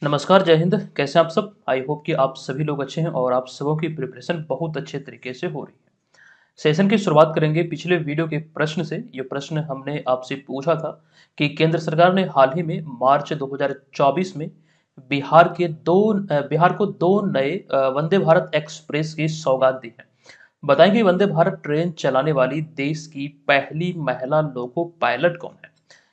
नमस्कार, जय हिंद। कैसे हैं आप सब? आई होप कि आप सभी लोग अच्छे हैं और आप सबों की प्रिपरेशन बहुत अच्छे तरीके से हो रही है। सेशन की शुरुआत करेंगे पिछले वीडियो के प्रश्न से। ये प्रश्न हमने आपसे पूछा था कि केंद्र सरकार ने हाल ही में मार्च 2024 में बिहार को दो नए वंदे भारत एक्सप्रेस की सौगात दी है। बताएं कि वंदे भारत ट्रेन चलाने वाली देश की पहली महिला लोको पायलट कौन है।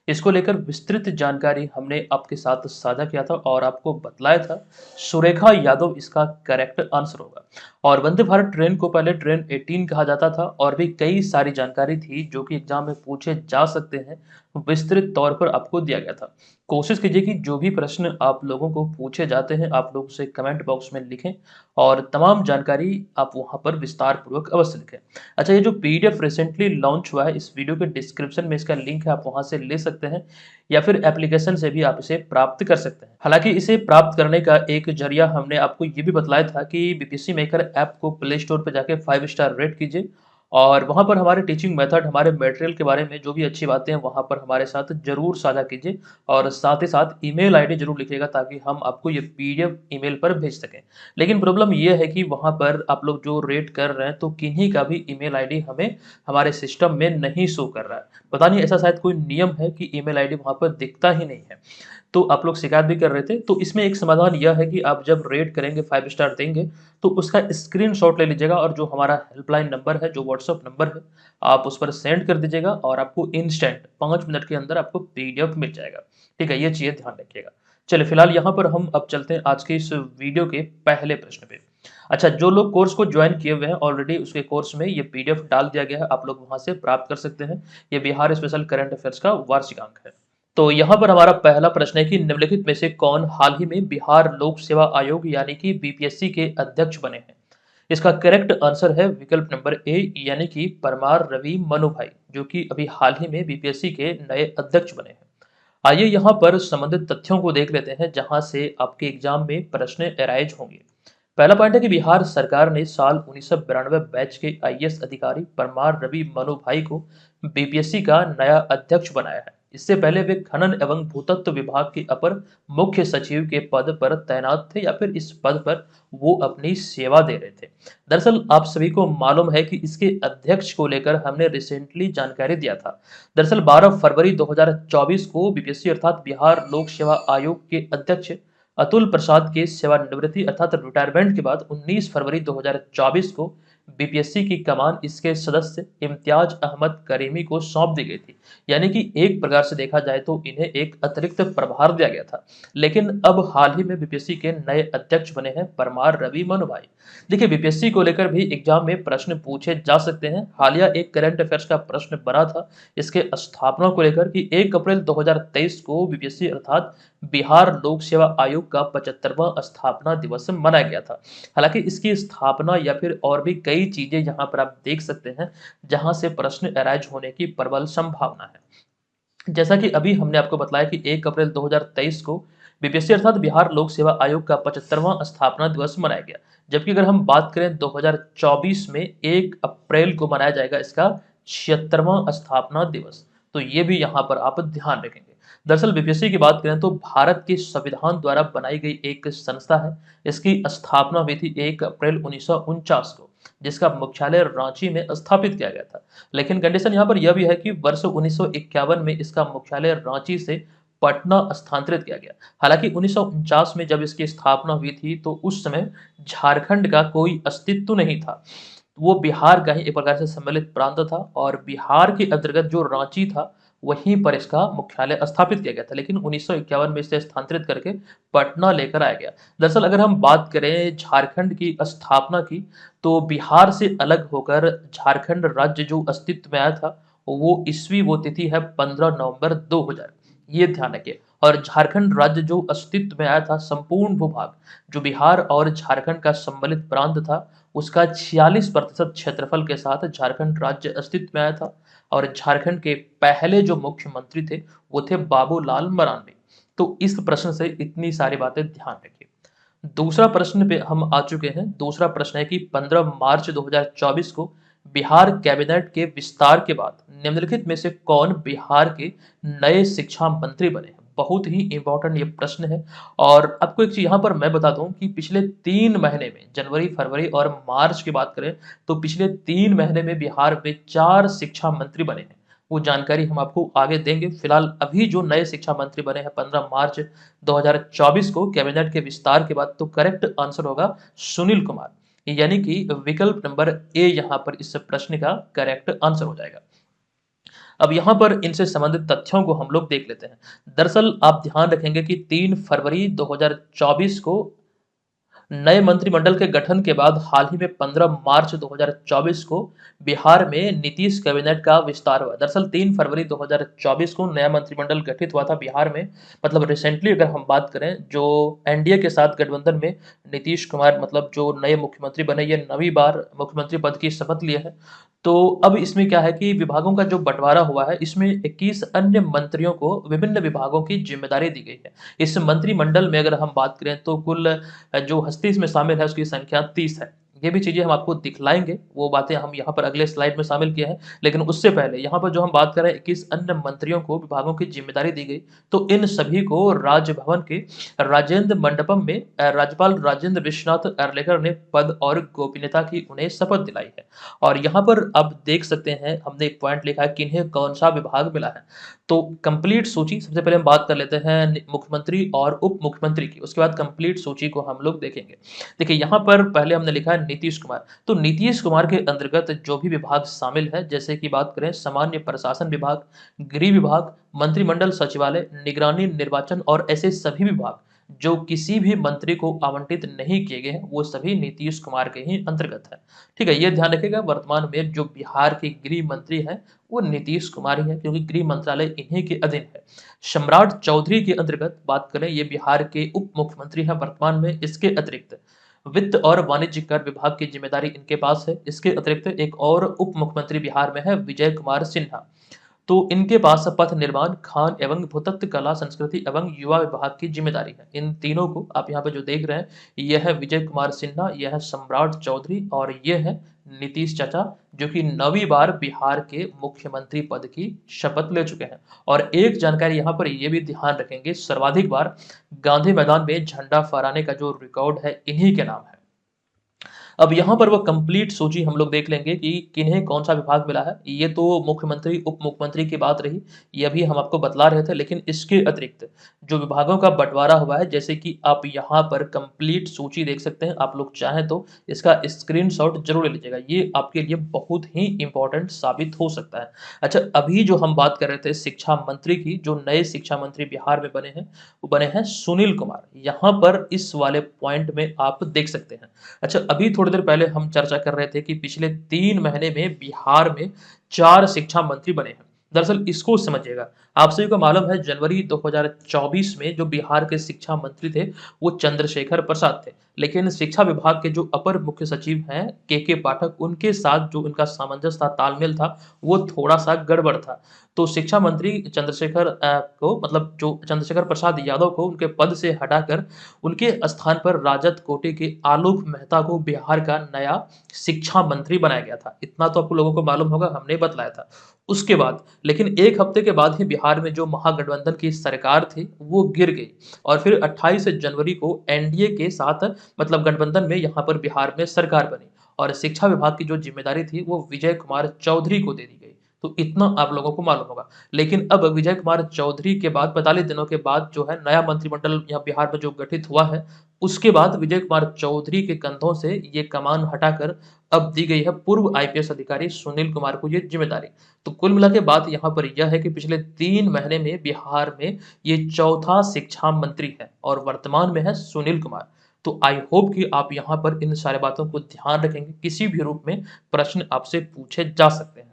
इसको लेकर विस्तृत जानकारी हमने आपके साथ साझा किया था और आपको बतलाया था सुरेखा यादव इसका करेक्ट आंसर होगा। और वंदे भारत ट्रेन को पहले ट्रेन 18 कहा जाता था और भी कई सारी जानकारी थी जो कि एग्जाम में पूछे जा सकते हैं। विस्तृत तौर पर आपको दिया गया था। कोशिश कीजिए कि जो भी प्रश्न आप लोगों को पूछे जाते हैं आप लोग उसे कमेंट बॉक्स में लिखें और तमाम जानकारी आप वहां पर विस्तार पूर्वक अवश्य लिखें। अच्छा, ये जो पीडीएफ रिसेंटली लॉन्च हुआ है, इस वीडियो के डिस्क्रिप्शन में इसका लिंक है, आप वहां से ले सकते हैं या फिर एप्लीकेशन से भी आप इसे प्राप्त कर सकते हैं। हालांकि इसे प्राप्त करने का एक जरिया हमने आपको ये भी बतलाया था कि बीपीएससी मेकर ऐप को प्ले स्टोर पर जाके 5 स्टार रेट कीजिए और वहां पर हमारे टीचिंग मेथड, हमारे मटेरियल के बारे में जो भी अच्छी बातें हैं वहां पर हमारे साथ जरूर साझा कीजिए और साथ ही साथ ईमेल आईडी जरूर लिखिएगा ताकि हम आपको ये पीडीएफ ईमेल पर भेज सकें। लेकिन प्रॉब्लम ये है कि वहाँ पर आप लोग जो रेट कर रहे हैं तो किन्हीं का भी ईमेल आईडी हमें हमारे सिस्टम में नहीं शो कर रहा है। पता नहीं ऐसा शायद कोई नियम है कि ईमेल आईडी वहाँ पर दिखता ही नहीं है। तो आप लोग शिकायत भी कर रहे थे, तो इसमें एक समाधान यह है कि आप जब रेट करेंगे 5 स्टार देंगे तो उसका स्क्रीनशॉट ले लीजिएगा और जो हमारा हेल्पलाइन नंबर है, जो व्हाट्सअप नंबर है, आप उस पर सेंड कर दीजिएगा और आपको इंस्टेंट 5 मिनट के अंदर आपको पीडीएफ मिल जाएगा। ठीक है, ये चीजें ध्यान रखिएगा। चलिए फिलहाल यहाँ पर हम अब चलते हैं आज के इस वीडियो के पहले प्रश्न पे। अच्छा, जो लोग कोर्स को ज्वाइन किए हुए हैं ऑलरेडी उसके कोर्स में ये पीडीएफ डाल दिया गया है, आप लोग वहां से प्राप्त कर सकते हैं। ये बिहार स्पेशल करंट अफेयर्स का वार्षिक अंक है। तो यहाँ पर हमारा पहला प्रश्न है कि निम्नलिखित में से कौन हाल ही में बिहार लोक सेवा आयोग यानी कि बीपीएससी के अध्यक्ष बने हैं। इसका करेक्ट आंसर है विकल्प नंबर ए यानी कि परमार रवि मनु भाई, जो कि अभी हाल ही में बीपीएससी के नए अध्यक्ष बने हैं। आइए यहाँ पर संबंधित तथ्यों को देख लेते हैं जहां से आपके एग्जाम में प्रश्न एराइज होंगे। पहला पॉइंट है कि बिहार सरकार ने साल 1992 बैच के आईएएस अधिकारी परमार रवि मनु भाई को बीपीएससी का नया अध्यक्ष बनाया है। इससे पहले वे खनन एवं भूतत्व विभाग के अपर मुख्य सचिव के पद पर तैनात थे या फिर इस पद पर वो अपनी सेवा दे रहे थे। दरअसल आप सभी को मालूम है कि इसके अध्यक्ष को लेकर हमने रिसेंटली जानकारी दिया था। दरअसल 12 फरवरी 2024 को बीपीएससी अर्थात बिहार लोक सेवा आयोग के अध्यक्ष अतुल प्रसाद के सेवानिवृत्ति अर्थात रिटायरमेंट के बाद 19 फरवरी 2024 को बीपीएससी की कमान इसके सदस्य इम्तियाज अहमद करीमी को सौंप दी गई थी। यानी कि एक प्रकार से देखा जाए तो इन्हें एक अतिरिक्त प्रभार दिया गया था। लेकिन अब हाल ही में बीपीएससी के नए अध्यक्ष बने हैं परमार रवि मनु भाई। देखिए, बीपीएससी को लेकर भी एग्जाम में प्रश्न पूछे जा सकते हैं। हालिया एक करंट अफेयर्स का प्रश्न बना था इसके स्थापना को लेकर कि 1 अप्रैल 2023 को बीपीएससी अर्थात बिहार लोक सेवा आयोग का 75वां स्थापना दिवस मनाया गया था। हालांकि इसकी स्थापना या फिर और भी कई चीजें यहाँ पर आप देख सकते हैं जहां से प्रश्न अराइज होने की प्रबल संभावना है। जैसा कि अभी हमने आपको बताया कि 1 अप्रैल 2023 को बीपीएससी अर्थात बिहार लोक सेवा आयोग का 75वां स्थापना दिवस मनाया गया। जबकि अगर हम बात करें 2024 में 1 अप्रैल को मनाया जाएगा इसका 76वां स्थापना दिवस। तो ये भी यहाँ पर आप ध्यान रखेंगे। दरअसल बीपीएससी की बात करें तो भारत के संविधान द्वारा बनाई गई एक संस्था है। इसकी स्थापना हुई थी 1 अप्रैल 1949 को, जिसका मुख्यालय रांची में स्थापित किया गया था। लेकिन कंडीशन यहाँ पर यह भी है कि वर्ष 1951 में इसका मुख्यालय रांची से पटना स्थानांतरित किया गया। हालांकि 1949 में जब इसकी स्थापना हुई थी तो उस समय झारखंड का कोई अस्तित्व नहीं था। वो बिहार का ही एक प्रकार से सम्मिलित प्रांत था और बिहार के अंतर्गत जो रांची था वहीं पर इसका मुख्यालय स्थापित किया गया था। लेकिन 1951 में इसे स्थानांतरित करके पटना लेकर आया गया। दरअसल अगर हम बात करें झारखंड की स्थापना की तो बिहार से अलग होकर झारखंड राज्य जो अस्तित्व में आया था वो ईस्वी वो तिथि है 15 नवंबर 2000। ये ध्यान रखिए। और झारखंड राज्य जो अस्तित्व में आया था, संपूर्ण भूभाग जो बिहार और झारखंड का सम्मिलित प्रांत था उसका 46% क्षेत्रफल के साथ झारखंड राज्य अस्तित्व में आया था। और झारखंड के पहले जो मुख्यमंत्री थे वो थे बाबूलाल मरांडी। तो इस प्रश्न से इतनी सारी बातें ध्यान रखिए। दूसरा प्रश्न पे हम आ चुके हैं। दूसरा प्रश्न है कि 15 मार्च 2024 को बिहार कैबिनेट के विस्तार के बाद निम्नलिखित में से कौन बिहार के नए शिक्षा मंत्री बने हैं। बहुत ही इम्पोर्टेंट ये प्रश्न है। और आपको एक चीज़ यहाँ पर मैं बता दूँ कि पिछले 3 महीने में जनवरी, फरवरी और मार्च की बात करें तो पिछले 3 महीने में बिहार में 4 शिक्षा मंत्री बने हैं। वो जानकारी हम आपको आगे देंगे। फिलहाल अभी जो नए शिक्षा मंत्री बने हैं 15 मार्च 2024 को कैबिनेट के विस्तार के बाद, तो करेक्ट आंसर होगा सुनील कुमार। यानी कि विकल्प नंबर ए यहाँ पर इस प्रश्न का करेक्ट आंसर हो जाएगा। अब यहाँ पर इनसे संबंधित तथ्यों को हम लोग देख लेते हैं। दरअसल आप ध्यान रखेंगे कि 3 फरवरी 2024 को नए मंत्रिमंडल के गठन के बाद हाल ही में 15 मार्च 2024 को बिहार में नीतीश कैबिनेट का विस्तार हुआ। दरअसल 3 फरवरी 2024 को नया मंत्रिमंडल गठित हुआ था बिहार में। मतलब रिसेंटली अगर हम बात करें, जो एनडीए के साथ गठबंधन में नीतीश कुमार मतलब जो नए मुख्यमंत्री बने, ये 9वीं बार मुख्यमंत्री पद की शपथ लिए हैं। तो अब इसमें क्या है कि विभागों का जो बंटवारा हुआ है, इसमें 21 अन्य मंत्रियों को विभिन्न विभागों की जिम्मेदारी दी गई है। इस मंत्रिमंडल में अगर हम बात करें तो कुल जो हस्ती इसमें शामिल है उसकी संख्या 30 है। ये भी चीज़ें हम आपको दिखलाएँगे, वो बातें हम यहाँ पर अगले स्लाइड में शामिल किए हैं। लेकिन उससे पहले यहाँ पर जो हम बात कर रहे हैं 21 अन्य मंत्रियों को विभागों की ज़िम्मेदारी दी गई, तो इन सभी को राजभवन के राजेंद्र मंडपम में राज्यपाल राजेंद्र विश्वनाथ अर्लेकर ने पद और गोपनीयता की उन्हें शपथ दिलाई है। और यहाँ पर आप देख सकते हैं, हमने एक पॉइंट लिखा है किन्हें कौन-सा विभाग मिला है। तो कंप्लीट सूची सबसे पहले हम बात कर लेते हैं मुख्यमंत्री और उप मुख्यमंत्री की, उसके बाद कंप्लीट सूची को हम लोग देखेंगे। देखिए यहाँ पर पहले हमने लिखा है नीतीश कुमार, तो नीतीश कुमार के अंतर्गत जो भी विभाग शामिल है, जैसे कि बात करें सामान्य प्रशासन विभाग, गृह विभाग, मंत्रिमंडल सचिवालय, निगरानी निर्वाचन और ऐसे सभी विभाग जो किसी भी मंत्री को आवंटित नहीं किए गए हैं, वो सभी नीतीश कुमार के ही अंतर्गत है। ठीक है, ये ध्यान रखिएगा। वर्तमान में जो बिहार के गृह मंत्री हैं वो नीतीश कुमार ही है, क्योंकि गृह मंत्रालय इन्हीं के अधीन है। सम्राट चौधरी के अंतर्गत बात करें, ये बिहार के उप मुख्यमंत्री हैं वर्तमान में। इसके अतिरिक्त वित्त और वाणिज्य कर विभाग की जिम्मेदारी इनके पास है। इसके अतिरिक्त एक और उप मुख्यमंत्री बिहार में है, विजय कुमार सिन्हा। तो इनके पास पथ निर्माण, खान एवं भूतत्व, कला, संस्कृति एवं युवा विभाग की जिम्मेदारी है। इन तीनों को आप यहाँ पे जो देख रहे हैं, यह है विजय कुमार सिन्हा, यह है सम्राट चौधरी और ये है नीतीश चाचा, जो कि 9वीं बार बिहार के मुख्यमंत्री पद की शपथ ले चुके हैं। और एक जानकारी यहाँ पर ये भी ध्यान रखेंगे, सर्वाधिक बार गांधी मैदान में झंडा फहराने का जो रिकॉर्ड है, इन्हीं के नाम है। अब यहाँ पर वो कंप्लीट सूची हम लोग देख लेंगे कि किन्हें कौन सा विभाग मिला है। ये तो मुख्यमंत्री उप मुख्यमंत्री की बात रही, ये अभी हम आपको बतला रहे थे। लेकिन इसके अतिरिक्त जो विभागों का बंटवारा हुआ है, जैसे कि आप यहाँ पर कंप्लीट सूची देख सकते हैं। आप लोग चाहें तो इसका स्क्रीनशॉट जरूर ले लीजिएगा, ये आपके लिए बहुत ही इंपॉर्टेंट साबित हो सकता है। अच्छा, अभी जो हम बात कर रहे थे शिक्षा मंत्री की, जो नए शिक्षा मंत्री बिहार में बने हैं, वो बने हैं सुनील कुमार। यहाँ पर इस वाले पॉइंट में आप देख सकते हैं। अच्छा, अभी थोड़ी देर पहले हम चर्चा कर रहे थे कि पिछले 3 महीने में बिहार में 4 शिक्षा मंत्री बने हैं। दरअसल इसको समझिएगा। आप सभी को मालूम है जनवरी 2024 में जो बिहार के शिक्षा मंत्री थे, वो चंद्रशेखर प्रसाद थे। लेकिन शिक्षा विभाग के जो अपर मुख्य सचिव हैं के पाठक, उनके साथ जो इनका सामंजस्य था, तालमेल था, वो थोड़ा-सा गड़बड़ था। तो शिक्षा मंत्री चंद्रशेखर को मतलब जो चंद्रशेखर प्रसाद यादव को उनके पद से हटाकर उनके स्थान पर राजद कोटे के आलोक मेहता को बिहार का नया शिक्षा मंत्री बनाया गया था। इतना तो आपको लोगों को मालूम होगा, हमने बतलाया था। उसके बाद लेकिन 1 हफ्ते के बाद ही बिहार में जो महागठबंधन की सरकार थी, वो गिर गई और फिर 28 जनवरी को एनडीए के साथ मतलब गठबंधन में यहाँ पर बिहार में सरकार बनी और शिक्षा विभाग की जो जिम्मेदारी थी, वो विजय कुमार चौधरी को दे दी गई। तो इतना आप लोगों को मालूम होगा। लेकिन अब विजय कुमार चौधरी के बाद 45 दिनों के बाद जो है नया मंत्रिमंडल यहाँ बिहार में जो गठित हुआ है, उसके बाद विजय कुमार चौधरी के कंधों से ये कमान हटाकर अब दी गई है पूर्व आईपीएस अधिकारी सुनील कुमार को ये जिम्मेदारी। तो कुल मिला के बात यहाँ पर यह है कि पिछले 3 महीने में बिहार में ये चौथा शिक्षा मंत्री है और वर्तमान में है सुनील कुमार। तो आई होप कि आप यहाँ पर इन सारी बातों को ध्यान रखेंगे, किसी भी रूप में प्रश्न आपसे पूछे जा सकते हैं।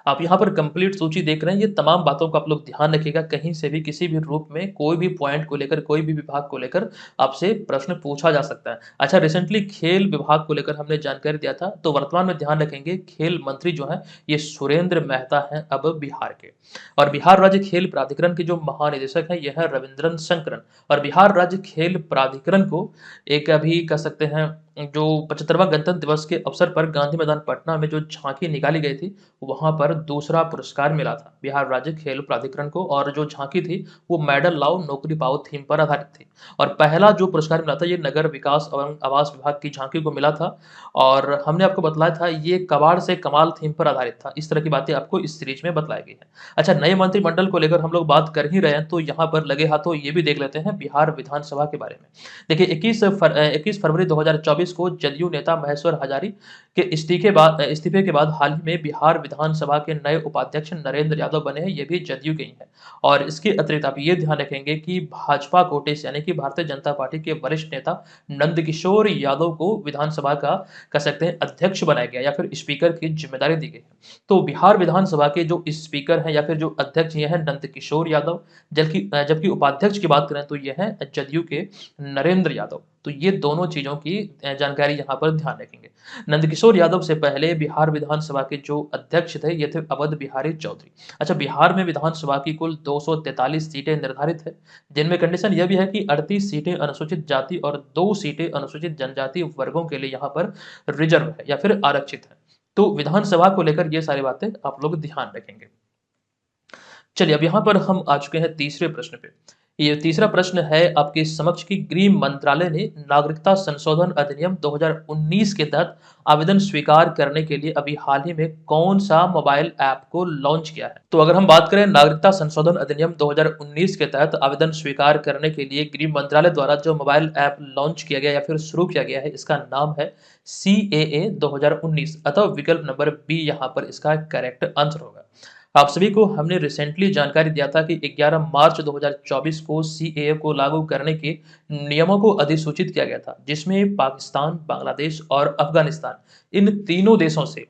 आप यहाँ पर कंप्लीट सूची देख रहे हैं, ये तमाम बातों को आप लोग ध्यान रखिएगा। कहीं से भी किसी भी रूप में कोई भी पॉइंट को लेकर, कोई भी विभाग को लेकर आपसे प्रश्न पूछा जा सकता है। अच्छा, रिसेंटली खेल विभाग को लेकर हमने जानकारी दिया था, तो वर्तमान में ध्यान रखेंगे खेल मंत्री जो है ये सुरेंद्र मेहता हैं अब बिहार के। और बिहार राज्य खेल प्राधिकरण के जो महानिदेशक है यह है रविंद्रन शंकरन। और बिहार राज्य खेल प्राधिकरण को एक अभी कह सकते हैं जो 75वां गणतंत्र दिवस के अवसर पर गांधी मैदान पटना में जो झांकी निकाली गई थी, वहां पर दूसरा पुरस्कार मिला था बिहार राज्य खेल प्राधिकरण को। और जो झांकी थी वो मेडल लाओ नौकरी पाओ थीम पर आधारित थी। और पहला जो पुरस्कार मिला था ये नगर विकास एवं आवास विभाग की झांकी को मिला था। और हमने आपको बतलाया था ये कबाड़ से कमाल थीम पर आधारित था। इस तरह की बातें आपको इस सीरीज में बतलाई गई है। अच्छा, नए मंत्रिमंडल को लेकर हम लोग बात कर ही रहे हैं तो यहाँ पर लगे हाथों ये भी देख लेते हैं बिहार विधानसभा के बारे में। देखिए 21 फरवरी 2024 को जदयू नेता महेश्वर हजारी के इस्तीफे के बाद हाल ही में बिहार विधानसभा के नए उपाध्यक्ष नरेंद्र यादव बने हैं। ये भी जदयू के ही हैं। और इसके अतिरिक्त आप ये ध्यान रखेंगे कि भाजपा कोटे से यानी कि भारतीय जनता पार्टी के वरिष्ठ नेता नंदकिशोर यादव को विधानसभा का कह सकते हैं अध्यक्ष बनाया गया या फिर स्पीकर की जिम्मेदारी दी गई है। तो बिहार विधानसभा के जो स्पीकर हैं या फिर जो अध्यक्ष ये हैं नंदकिशोर यादव। जबकि उपाध्यक्ष की बात करें तो ये हैं जदयू के नरेंद्र यादव। तो ये दोनों चीजों की जानकारी यहाँ पर ध्यान रखेंगे। नंदकिशोर यादव से पहले बिहार विधानसभा के जो अध्यक्ष थे ये थे अवध बिहारी चौधरी। अच्छा, बिहार में विधानसभा की कुल 243 सीटें निर्धारित है, जिनमें कंडीशन यह भी है कि 38 सीटें अनुसूचित जाति और 2 सीटें अनुसूचित जनजाति वर्गों के लिए यहाँ पर रिजर्व है या फिर आरक्षित है। तो विधानसभा को लेकर ये सारी बातें आप लोग ध्यान रखेंगे। चलिए, अब यहाँ पर हम आ चुके हैं तीसरे प्रश्न पे। ये तीसरा प्रश्न है आपके समक्ष कि गृह मंत्रालय ने नागरिकता संशोधन अधिनियम 2019 के तहत आवेदन स्वीकार करने के लिए अभी हाल ही में कौन सा मोबाइल ऐप को लॉन्च किया है। तो अगर हम बात करें नागरिकता संशोधन अधिनियम 2019 के तहत आवेदन स्वीकार करने के लिए गृह मंत्रालय द्वारा जो मोबाइल ऐप लॉन्च किया गया या फिर शुरू किया गया है, इसका नाम है CAA 2019 अथवा विकल्प नंबर बी यहाँ पर इसका करेक्ट आंसर होगा। आप सभी को हमने रिसेंटली जानकारी दिया था कि 11 मार्च 2024 को CAA को लागू करने के नियमों को अधिसूचित किया गया था, जिसमें पाकिस्तान, बांग्लादेश और अफगानिस्तान इन तीनों देशों से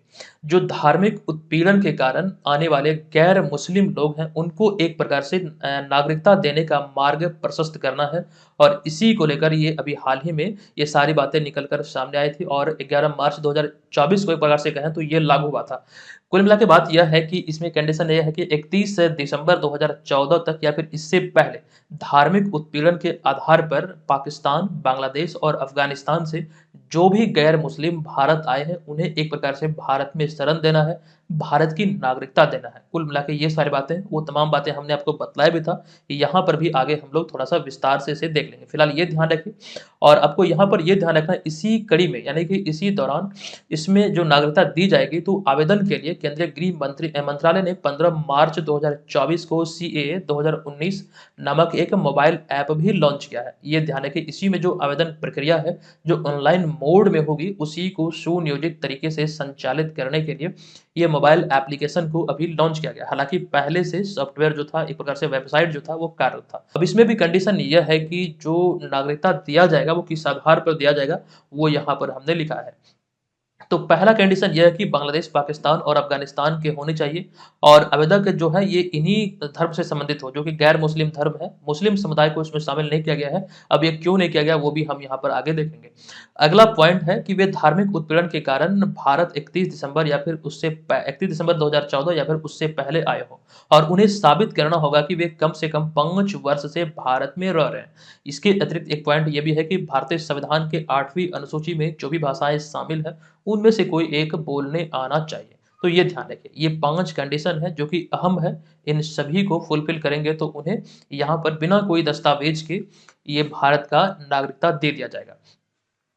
जो धार्मिक उत्पीड़न के कारण आने वाले गैर मुस्लिम लोग हैं उनको एक प्रकार से नागरिकता देने का मार्ग प्रशस्त करना है। और इसी को लेकर ये अभी हाल ही में ये सारी बातें निकल कर सामने आई थी और 11 मार्च 2024 को एक प्रकार से कहें तो ये लागू हुआ था। कुल मिला के बात यह है कि इसमें कंडीशन यह है कि 31 दिसंबर 2014 तक या फिर इससे पहले धार्मिक उत्पीड़न के आधार पर पाकिस्तान, बांग्लादेश और अफगानिस्तान से जो भी गैर मुस्लिम भारत आए हैं उन्हें एक प्रकार से भारत में शरण देना है, भारत की नागरिकता देना है। कुल मिला के ये सारी बातें, वो तमाम बातें हमने आपको बतलाया भी था। यहाँ पर भी आगे हम लोग थोड़ा सा विस्तार से इसे देख लेंगे। फिलहाल ये ध्यान रखें और आपको यहाँ पर ये ध्यान रखना है इसी कड़ी में यानी कि इसी दौरान इसमें जो नागरिकता दी जाएगी तो आवेदन के लिए केंद्रीय गृह मंत्रालय ने 15 मार्च 2024 को CAA 2019 नामक एक मोबाइल ऐप भी लॉन्च किया है। ये ध्यान रखें इसी में जो आवेदन प्रक्रिया है जो ऑनलाइन मोड में होगी उसी को सुनियोजित तरीके से संचालित करने के लिए ये मोबाइल एप्लीकेशन को अभी लॉन्च किया गया। हालांकि पहले से सॉफ्टवेयर जो था एक प्रकार से वेबसाइट जो था वो कार्यरत था। अब इसमें भी कंडीशन यह है कि जो नागरिकता दिया जाएगा वो किस आधार पर दिया जाएगा वो यहाँ पर हमने लिखा है। तो पहला कंडीशन यह है कि बांग्लादेश, पाकिस्तान और अफगानिस्तान के होने चाहिए और आवेदक जो है ये इन्हीं धर्म से संबंधित हो जो कि गैर मुस्लिम धर्म है। मुस्लिम समुदाय को इसमें शामिल नहीं किया गया है। अब ये क्यों नहीं किया गया वो भी हम यहाँ पर आगे देखेंगे। अगला पॉइंट है कि वे धार्मिक उत्पीड़न के कारण भारत 31 दिसंबर या फिर उससे 31 दिसंबर 2014 या फिर उससे पहले आए हो और उन्हें साबित करना होगा कि वे कम से कम 5 वर्ष से भारत में रह रहे हैं। इसके अतिरिक्त एक पॉइंट ये भी है कि भारतीय संविधान के 8वीं अनुसूची में जो भी भाषाएं शामिल है उनमें से कोई एक बोलने आना चाहिए। तो ये ध्यान रखिए, ये 5 कंडीशन है जो कि अहम है। इन सभी को फुलफिल करेंगे तो उन्हें यहाँ पर बिना कोई दस्तावेज के ये भारत का नागरिकता दे दिया जाएगा।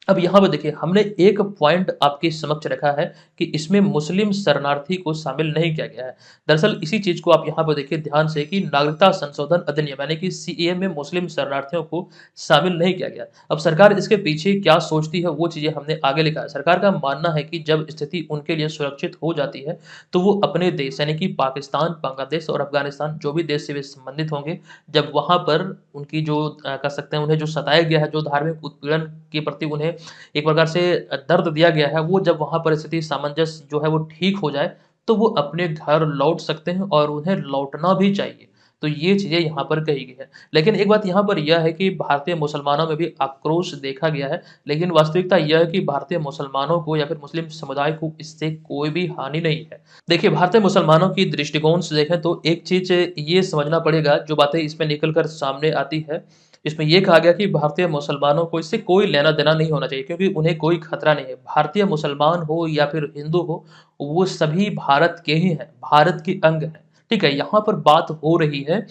अब यहाँ पर देखिए हमने एक पॉइंट आपके समक्ष रखा है कि इसमें मुस्लिम शरणार्थी को शामिल नहीं किया गया है। दरअसल इसी चीज को आप यहाँ पर देखिए ध्यान से कि नागरिकता संशोधन अधिनियम यानी कि CAA में मुस्लिम शरणार्थियों को शामिल नहीं किया गया। अब सरकार इसके पीछे क्या सोचती है वो चीजें हमने आगे लिखा है। सरकार का मानना है कि जब स्थिति उनके लिए सुरक्षित हो जाती है तो वो अपने देश यानी कि पाकिस्तान, बांग्लादेश और अफगानिस्तान जो भी देश से वे संबंधित होंगे, जब वहां पर उनकी जो कह सकते हैं उन्हें जो सताया गया है, जो धार्मिक उत्पीड़न के प्रति उन्हें एक प्रकार से दर्द दिया गया है, वो जब वहाँ परिस्थिति सामंजस्य जो है वो ठीक हो जाए तो वो अपने घर लौट सकते हैं और उन्हें लौटना भी चाहिए। तो ये चीजें यहाँ पर कही गई है। लेकिन एक बात यहाँ पर यह है कि भारतीय मुसलमानों में भी आक्रोश देखा गया है, लेकिन वास्तविकता यह है कि भारतीय मुसलमानों को या फिर मुस्लिम समुदाय को इससे कोई भी हानि नहीं है। देखिए भारतीय मुसलमानों की दृष्टिकोण से देखें तो एक चीज ये समझना पड़ेगा जो बातें इसमें निकल कर सामने आती है इसमें ये कहा गया कि भारतीय मुसलमानों को इससे कोई लेना-देना नहीं होना चाहिए क्योंकि उन्हें कोई खतरा नहीं है। भारतीय मुसलमान हो या फिर हिंदू हो, वो सभी भारत के ही हैं, भारत के अंग हैं। ठीक है? यहाँ पर बात हो रही है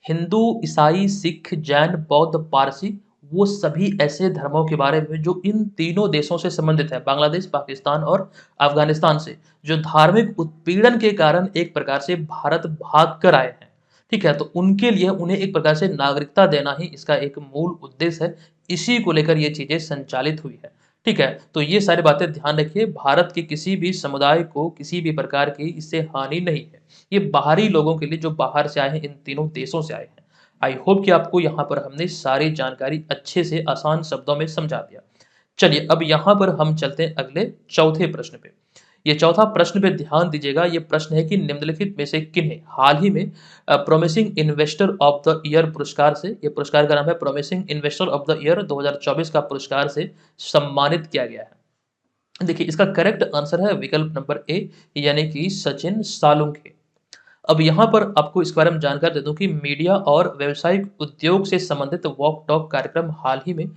हिंदू, ईसाई, सिख, जैन, बौद्ध, पारसी वो सभी ऐसे धर्मों के बारे में जो इन तीनों देशों से संबंधित है, बांग्लादेश, पाकिस्तान और अफ़गानिस्तान से, जो धार्मिक उत्पीड़न के कारण एक प्रकार से भारत भाग कर आए हैं। ठीक है? तो उनके लिए उन्हें एक प्रकार से नागरिकता देना ही इसका एक मूल उद्देश्य है। इसी को लेकर ये चीज़ें संचालित हुई है। ठीक है? तो ये सारी बातें ध्यान रखिए, भारत के किसी भी समुदाय को किसी भी प्रकार की इससे हानि नहीं है। ये बाहरी लोगों के लिए जो बाहर से आए हैं, इन तीनों देशों से आए हैं। आई होप कि आपको यहाँ पर हमने सारी जानकारी अच्छे से आसान शब्दों में समझा दिया। चलिए अब यहाँ पर हम चलते हैं अगले चौथे प्रश्न पे। ये चौथा प्रश्न पे ध्यान दीजिएगा, ये प्रश्न है कि निम्नलिखित में से किन्हें हाल ही में promising investor of the year पुरस्कार से, ये पुरस्कार का नाम है promising investor of the year 2024 का पुरस्कार से सम्मानित किया गया है। देखिए इसका करेक्ट आंसर है विकल्प नंबर ए यानी कि सचिन सालुंखे। अब यहाँ पर आपको इसके बारे में जानकारी दे दूं कि मीडिया और व्यावसायिक उद्योग से संबंधित वॉक टॉक कार्यक्रम हाल ही में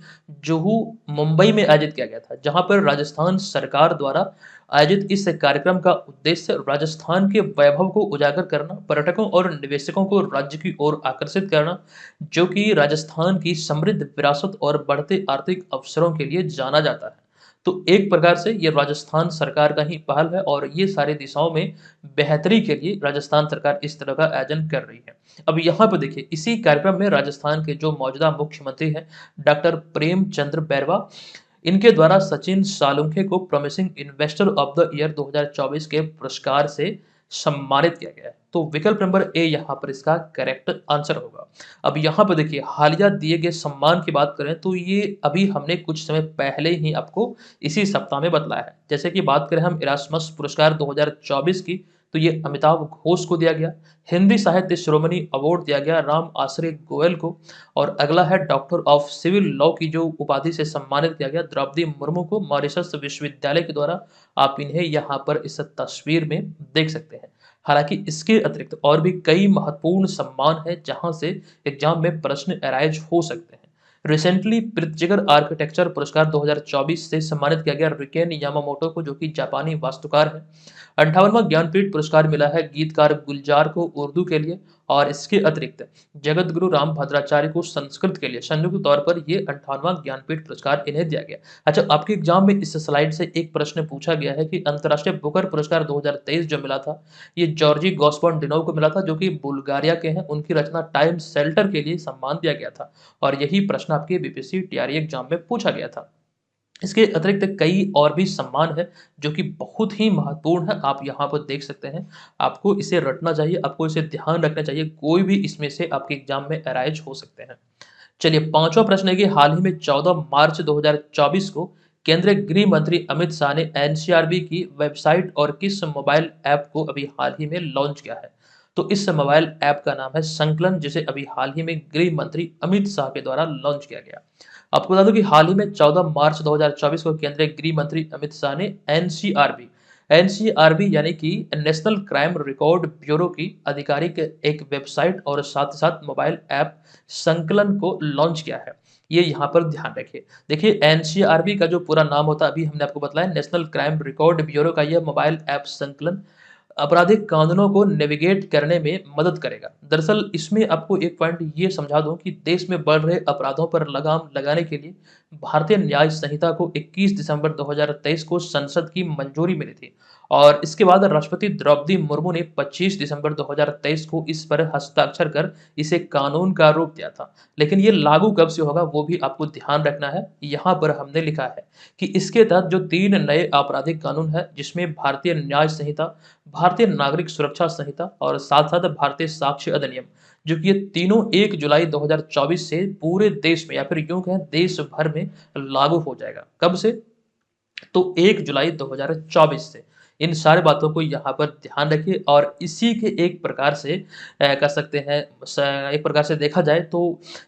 जुहू मुंबई में आयोजित किया गया था, जहां पर राजस्थान सरकार द्वारा आयोजित इस कार्यक्रम का उद्देश्य राजस्थान के वैभव को उजागर करना, पर्यटकों और निवेशकों को राज्य की ओर आकर्षित करना, जो कि राजस्थान की समृद्ध विरासत और बढ़ते आर्थिक अवसरों के लिए जाना जाता है। तो एक प्रकार से ये राजस्थान सरकार का ही पहल है और ये सारी दिशाओं में बेहतरी के लिए राजस्थान सरकार इस तरह का आयोजन कर रही है। अब यहाँ पर देखिए इसी कार्यक्रम में राजस्थान के जो मौजूदा मुख्यमंत्री हैं डॉक्टर प्रेमचंद्र बैरवा, इनके द्वारा सचिन सालुंखे को promising investor of the year 2024 के पुरस्कार से सम्मानित किया गया है। तो विकल्प नंबर ए यहाँ पर इसका करेक्ट आंसर होगा। अब यहाँ पर देखिए हालिया दिए गए सम्मान की बात करें तो ये अभी हमने कुछ समय पहले ही आपको इसी सप्ताह में बतलाया है। जैसे कि बात करें हम इरास्मस पुरस्कार 2024 की, तो ये अमिताभ घोष को दिया गया। हिंदी साहित्य शिरोमणि अवार्ड दिया गया राम आश्रय गोयल को। और अगला है डॉक्टर ऑफ सिविल लॉ की जो उपाधि से सम्मानित किया गया द्रौपदी मुर्मू को मॉरिशस विश्वविद्यालय के द्वारा। आप इन्हें यहाँ पर इस तस्वीर में देख सकते हैं। हालांकि इसके अतिरिक्त और भी कई महत्वपूर्ण सम्मान है जहां से एग्जाम में प्रश्न अराइज हो सकते हैं। रिसेंटली प्रित्जिगर आर्किटेक्चर पुरस्कार 2024 से सम्मानित किया गया रिकेन यामामोटो को, जो कि जापानी वास्तुकार है। 58वां ज्ञानपीठ पुरस्कार मिला है गीतकार गुलजार को उर्दू के लिए। और इसके अतिरिक्त जगत गुरु राम भद्राचार्य को संस्कृत के लिए संयुक्त तौर पर ये 58वां ज्ञानपीठ पुरस्कार इन्हें दिया गया। अच्छा, आपके एग्जाम में इस स्लाइड से एक प्रश्न पूछा गया है कि अंतर्राष्ट्रीय बुकर पुरस्कार 2023 जो मिला था, ये जॉर्जी गॉस्पोंडिनोव को मिला था, जो कि बुल्गारिया के हैं। उनकी रचना टाइम शेल्टर के लिए सम्मान दिया गया था और यही प्रश्न आपके बीपीएससी टीआरई एग्जाम में पूछा गया था। इसके अतिरिक्त कई और भी सम्मान है जो कि बहुत ही महत्वपूर्ण है, आप यहाँ पर देख सकते हैं। आपको इसे रटना चाहिए, आपको इसे ध्यान रखना चाहिए, कोई भी इसमें से आपके एग्जाम में अराइज हो सकते हैं। चलिए पांचवा प्रश्न है कि हाल ही में 14 मार्च 2024 को केंद्रीय गृह मंत्री अमित शाह ने एनसीआरबी की वेबसाइट और किस मोबाइल ऐप को अभी हाल ही में लॉन्च किया है? तो इस मोबाइल ऐप का नाम है संकलन, जिसे अभी हाल ही में गृह मंत्री अमित शाह के द्वारा लॉन्च किया गया। आपको बता दूं कि हाल ही में 14 मार्च 2024 को केंद्रीय गृह मंत्री अमित शाह ने एनसीआरबी एनसीआरबी यानी कि नेशनल क्राइम रिकॉर्ड ब्यूरो की आधिकारिक एक वेबसाइट और साथ ही साथ मोबाइल ऐप संकलन को लॉन्च किया है। ये यहाँ पर ध्यान रखिए। देखिए एनसीआरबी का जो पूरा नाम होता है अभी हमने आपको बताया, नेशनल क्राइम रिकॉर्ड ब्यूरो का यह मोबाइल ऐप संकलन आपराधिक कानूनों को नेविगेट करने में मदद करेगा। दरअसल इसमें आपको एक पॉइंट ये समझा दूं कि देश में बढ़ रहे अपराधों पर लगाम लगाने के लिए भारतीय न्याय संहिता को 21 दिसंबर 2023 को संसद की मंजूरी मिली थी और इसके बाद राष्ट्रपति द्रौपदी मुर्मू ने 25 दिसंबर 2023 को इस पर हस्ताक्षर कर इसे कानून का रूप दिया था। लेकिन ये लागू कब से होगा वो भी आपको ध्यान रखना है। यहाँ पर हमने लिखा है कि इसके तहत जो 3 नए आपराधिक कानून है, जिसमें भारतीय न्याय संहिता, भारतीय नागरिक सुरक्षा संहिता और साथ साथ भारतीय साक्ष्य अधिनियम, जो कि ये तीनों 1 जुलाई 2024 से पूरे देश में या फिर यूं कहें देश भर में लागू हो जाएगा। कब से? तो 1 जुलाई 2024 से। इन सारी बातों को यहाँ पर ध्यान रखिए और इसी के एक प्रकार से कह सकते हैं एक प्रकार से देखा जाए तो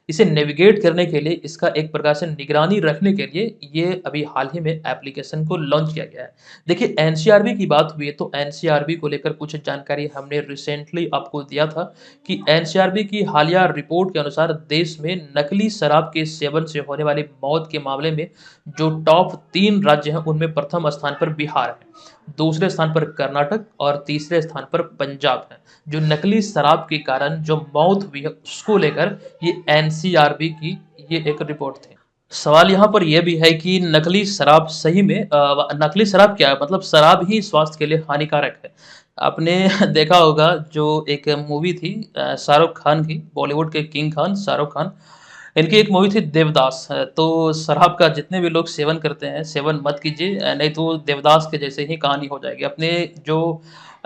इसे नेविगेट करने के लिए, इसका एक प्रकार से निगरानी रखने के लिए ये अभी हाल ही में एप्लीकेशन को लॉन्च किया गया है। देखिए एनसीआरबी की बात हुई है तो एनसीआरबी को लेकर कुछ जानकारी हमने रिसेंटली आपको दिया था कि एनसीआरबी की हालिया रिपोर्ट के अनुसार देश में नकली शराब के सेवन से होने वाली मौत के मामले में जो टॉप 3 राज्य हैं उनमें प्रथम स्थान पर बिहार है, दूसरे स्थान पर कर्नाटक और तीसरे स्थान पर पंजाब है। जो नकली शराब के कारण जो मौत हुई है उसको लेकर ये एनसीआरबी की ये एक रिपोर्ट थी। सवाल यहाँ पर यह भी है कि नकली शराब सही में नकली शराब क्या है? मतलब शराब ही स्वास्थ्य के लिए हानिकारक है। आपने देखा होगा जो एक मूवी थी शाहरुख खान की, बॉलीवुड के किंग खान शाहरुख खान, इनकी एक मूवी थी देवदास। तो शराब का जितने भी लोग सेवन करते हैं, सेवन मत कीजिए, नहीं तो देवदास के जैसे ही कहानी हो जाएगी। अपने जो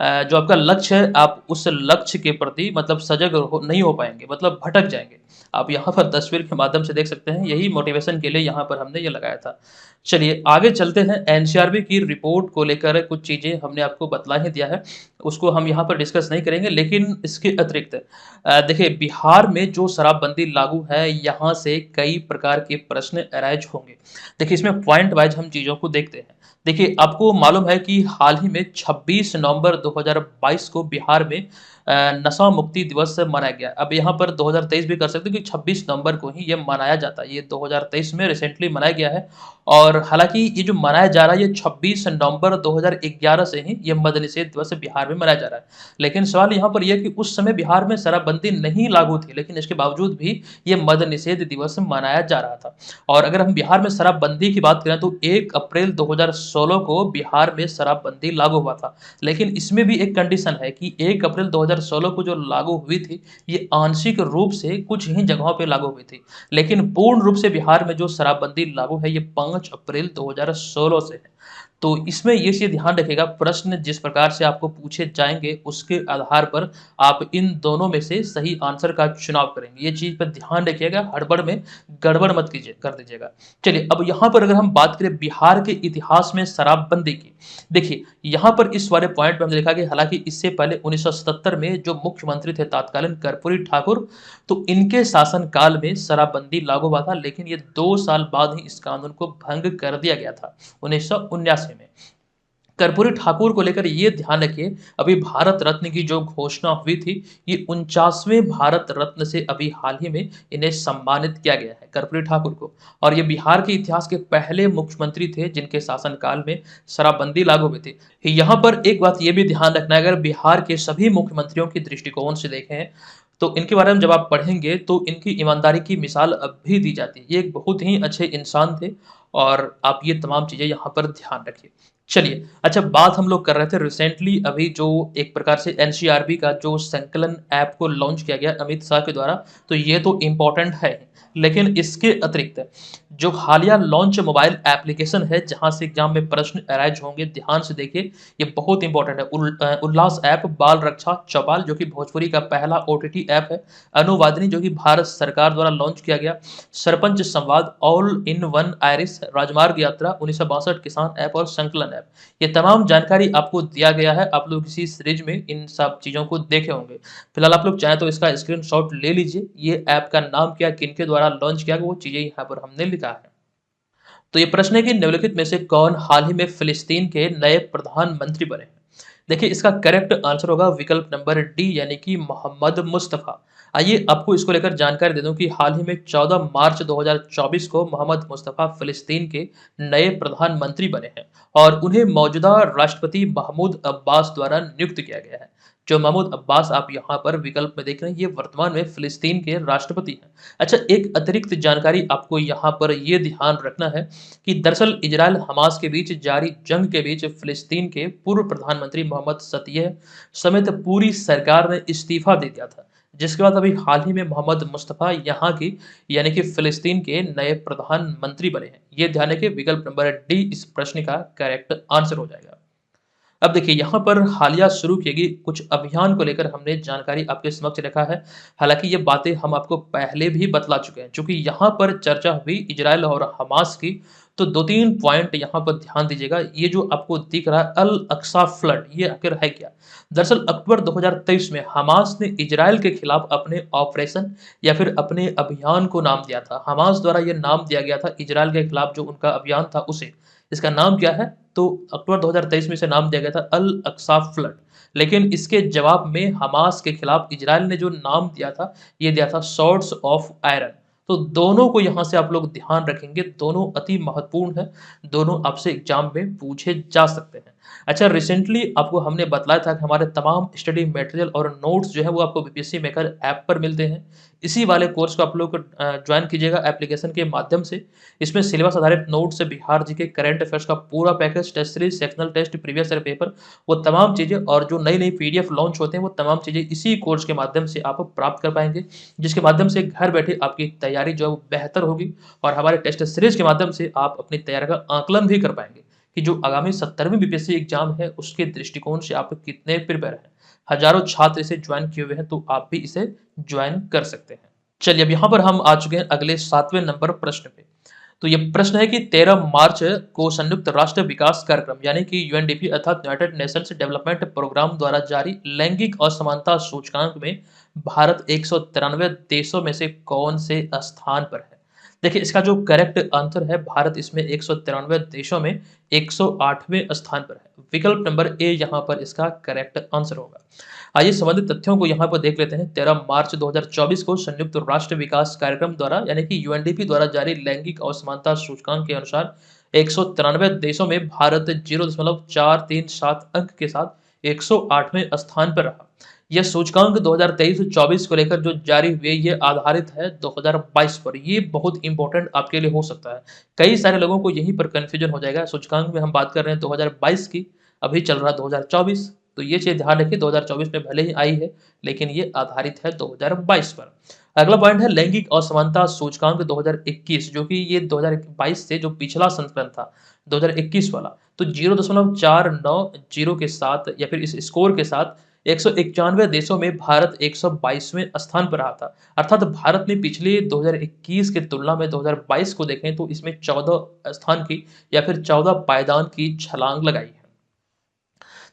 जो आपका लक्ष्य है, आप उस लक्ष्य के प्रति मतलब सजग नहीं हो पाएँगे, मतलब भटक जाएँगे। आप यहाँ पर तस्वीर के माध्यम से देख सकते हैं, यही मोटिवेशन के लिए यहाँ पर हमने ये लगाया था। चलिए आगे चलते हैं, एनसीआरबी की रिपोर्ट को लेकर कुछ चीज़ें हमने आपको बतला ही दिया है, उसको हम यहाँ पर डिस्कस नहीं करेंगे, लेकिन इसके अतिरिक्त देखिए बिहार में जो शराबबंदी लागू है, यहाँ से कई प्रकार के प्रश्न अराइज होंगे। देखिए इसमें पॉइंट वाइज़ हम चीज़ों को देखते हैं। देखिए आपको मालूम है कि हाल ही में 26 नवंबर 2022 को बिहार में नशा मुक्ति दिवस मनाया गया। अब यहाँ पर 2023 भी कर सकते हो कि 26 नवंबर को ही ये मनाया जाता है। ये 2023 में रिसेंटली मनाया गया है और हालाँकि ये जो मनाया जा रहा है ये 26 नवंबर 2011 से ही ये मद्य निषेध दिवस बिहार में मनाया जा रहा है। लेकिन सवाल यहाँ पर ये है कि उस समय बिहार में शराबबंदी नहीं लागू थी, लेकिन इसके बावजूद भी ये मद्य निषेध दिवस मनाया जा रहा था। और अगर हम बिहार में शराबबंदी की बात करें तो 1 अप्रैल 2016 को बिहार में शराबबंदी लागू हुआ था। लेकिन इसमें भी एक कंडीशन है कि 1 अप्रैल 2016 को जो लागू हुई थी, ये आंशिक रूप से कुछ ही जगहों पे लागू हुई थी। लेकिन पूर्ण रूप से बिहार में जो शराबबंदी लागू है, ये 5 अप्रैल 2016 से है। तो इसमें ये चीज़ ध्यान रखिएगा, प्रश्न जिस प्रकार से आपको पूछे जाएँगे, उसके आधार पर आप इन दोनों में से सही आंसर का चुनाव करेंगे। ये चीज़ पर ध्यान रखिएगा, हड़बड़ में गड़बड़ मत कीजिए कर दीजिएगा। चलिए, अब यहाँ पर अगर हम बात करें बिहार के इतिहास में शराबबंदी की, देखिए यहाँ पर इस वाले पॉइंट पे हमने देखा कि हालाँकि इससे पहले 1977 में जो मुख्यमंत्री थे तत्कालीन कर्पूरी ठाकुर, तो इनके शासनकाल में शराबबंदी लागू हुआ था, लेकिन ये 2 साल बाद ही इस कानून को भंग कर दिया गया था, 1979 में। कर्पूरी ठाकुर को लेकर ये ध्यान रखिए, अभी भारत रत्न की जो घोषणा हुई थी, ये 49वें भारत रत्न से अभी हाल ही में इन्हें सम्मानित किया गया है, कर्पूरी ठाकुर को। और ये बिहार के इतिहास के पहले मुख्यमंत्री थे जिनके शासनकाल में शराबबंदी लागू हुई थी। यहाँ पर एक बात ये भी ध्यान रखना है, अगर बिहार के सभी मुख्यमंत्रियों के दृष्टिकोण से देखें, तो इनके बारे में जब आप पढ़ेंगे तो इनकी ईमानदारी की मिसाल अब भी दी जाती है। ये एक बहुत ही अच्छे इंसान थे और आप ये तमाम चीज़ें यहाँ पर ध्यान रखिए। चलिए, अच्छा बात हम लोग कर रहे थे रिसेंटली अभी जो एक प्रकार से एनसीआरबी का जो संकलन ऐप को लॉन्च किया गया अमित शाह के द्वारा, तो ये तो इम्पोर्टेंट है ही। लेकिन इसके अतिरिक्त जो हालिया लॉन्च मोबाइल एप्लीकेशन है जहाँ से एग्जाम में प्रश्न अराइज होंगे, ध्यान से देखिए, ये बहुत इंपॉर्टेंट है। उल्लास ऐप, बाल रक्षा चौपाल जो कि भोजपुरी का पहला ओटीटी ऐप है, अनुवादिनी जो कि भारत सरकार द्वारा लॉन्च किया गया, सरपंच संवाद, ऑल इन वन आयरिस, राजमार्ग यात्रा, 1962 किसान ऐप और संकलन ऐप, ये तमाम जानकारी आपको दिया गया है। आप लोग इसी सीरीज में इन सब चीज़ों को देखे होंगे। फिलहाल आप लोग चाहें तो इसका स्क्रीनशॉट ले लीजिए। ये ऐप का नाम क्या, किनके द्वारा लॉन्च किया गया, वो चीज़ें यहाँ पर हमने लिखा है। तो ये प्रश्न है कि निम्नलिखित में से कौन हाल ही में फिलिस्तीन के नए प्रधानमंत्री बने हैं? देखिए इसका करेक्ट आंसर होगा विकल्प नंबर डी यानी कि मोहम्मद मुस्तफ़ा। आइए आपको इसको लेकर जानकारी दे दूं कि हाल ही में 14 मार्च 2024 को मोहम्मद मुस्तफ़ा फिलिस्तीन के नए प्रधानमंत्री बने हैं और उन्हें मौजूदा राष्ट्रपति महमूद अब्बास द्वारा नियुक्त किया गया है। जो महमूद अब्बास आप यहाँ पर विकल्प में देख रहे हैं, ये वर्तमान में फिलिस्तीन के राष्ट्रपति हैं। अच्छा, एक अतिरिक्त जानकारी आपको यहाँ पर ये ध्यान रखना है कि दरअसल इजराइल हमास के बीच जारी जंग के बीच फिलिस्तीन के पूर्व प्रधानमंत्री मोहम्मद सतियह समेत पूरी सरकार ने इस्तीफा दे दिया था, जिसके बाद अभी हाल ही में मोहम्मद मुस्तफ़ा यहाँ की यानी कि फिलिस्तीन के नए प्रधानमंत्री बने हैं। ये ध्यान रखिए, विकल्प नंबर डी इस प्रश्न का करेक्ट आंसर हो जाएगा। अब देखिए यहाँ पर हालिया शुरू किए गए कुछ अभियान को लेकर हमने जानकारी आपके समक्ष रखा है। हालांकि ये बातें हम आपको पहले भी बतला चुके हैं। चूंकि यहाँ पर चर्चा हुई इजराइल और हमास की, तो 2-3 पॉइंट यहाँ पर ध्यान दीजिएगा। ये जो आपको दिख रहा है अल अक्सा फ्लड, ये आखिर है क्या? दरअसल अक्टूबर 2023 में हमास ने इजराइल के खिलाफ अपने ऑपरेशन या फिर अपने अभियान को नाम दिया था। हमास द्वारा ये नाम दिया गया था इजराइल के खिलाफ जो उनका अभियान था उसे। इसका नाम क्या है? तो अक्टूबर 2023 में इसे नाम दिया गया था अल अक्सा फ्लड। लेकिन इसके जवाब में हमास के खिलाफ इजराइल ने जो नाम दिया था, ये दिया था स्वॉर्ड्स ऑफ आयरन। तो दोनों को यहाँ से आप लोग ध्यान रखेंगे, दोनों अति महत्वपूर्ण है, दोनों आपसे एग्जाम में पूछे जा सकते हैं। अच्छा, रिसेंटली आपको हमने बतलाया था कि हमारे तमाम स्टडी मटेरियल और नोट्स जो है वो आपको बीपीएससी मेकर ऐप पर मिलते हैं। इसी वाले कोर्स को आप लोग ज्वाइन कीजिएगा एप्लीकेशन के माध्यम से। इसमें सिलेबस आधारित नोट्स से बिहार जीके करंट अफेयर्स का पूरा package, test series, sectional test, previous year paper, वो तमाम चीज़ें और जो नई नई पीडीएफ लॉन्च होते हैं वो तमाम चीज़ें इसी कोर्स के माध्यम से आप प्राप्त कर पाएंगे, जिसके माध्यम से घर बैठे आपकी तैयारी जो है वो बेहतर होगी और हमारे टेस्ट सीरीज के माध्यम से आप अपनी तैयारी का आकलन भी कर पाएंगे कि जो आगामी 17वीं बीपीएससी एग्जाम है उसके दृष्टिकोण से आप कितने प्रिपेयर हैं। हजारों छात्र इसे ज्वाइन किए हुए हैं, तो आप भी इसे ज्वाइन कर सकते हैं। चलिए, अब यहाँ पर हम आ चुके हैं अगले 7वें नंबर प्रश्न पे। तो ये प्रश्न है कि 13 मार्च को संयुक्त राष्ट्र विकास कार्यक्रम यानी कि यूएनडीपी अर्थात यूनाइटेड नेशंस डेवलपमेंट प्रोग्राम द्वारा जारी लैंगिक असमानता सूचकांक में भारत 193 देशों में से कौन से स्थान पर है? देखिए, इसका जो करेक्ट आंसर है, भारत इसमें 193 देशों में 108वें स्थान पर है। विकल्प नंबर ए यहाँ पर इसका करेक्ट आंसर होगा। आइए संबंधित तथ्यों को यहाँ पर देख लेते हैं। 13 मार्च 2024 को संयुक्त राष्ट्र विकास कार्यक्रम द्वारा यानी कि यूएनडीपी द्वारा जारी लैंगिक असमानता सूचकांक के अनुसार 193 देशों में भारत 0.437 अंक के साथ 108वें स्थान पर रहा। यह सूचकांक 2023-24 को लेकर जो जारी हुए ये आधारित है 2022 पर। ये बहुत इंपॉर्टेंट आपके लिए हो सकता है। कई सारे लोगों को यहीं पर कंफ्यूजन हो जाएगा। सूचकांक में हम बात कर रहे हैं 2022 की, अभी चल रहा 2024, तो ये चीज ध्यान रखिए 2024 में भले ही आई है लेकिन ये आधारित है 2022 पर। अगला पॉइंट है लैंगिक असमानता सूचकांक 2021, जो कि ये 2022 से जो पिछला संस्करण था 2021 वाला, तो 0.490 के साथ या फिर इस स्कोर के साथ 191 देशों में भारत 122वें स्थान पर रहा था। अर्थात भारत ने पिछले 2021 की तुलना में 2022 को देखें तो इसमें 14 स्थान की या फिर 14 पायदान की छलांग लगाई है।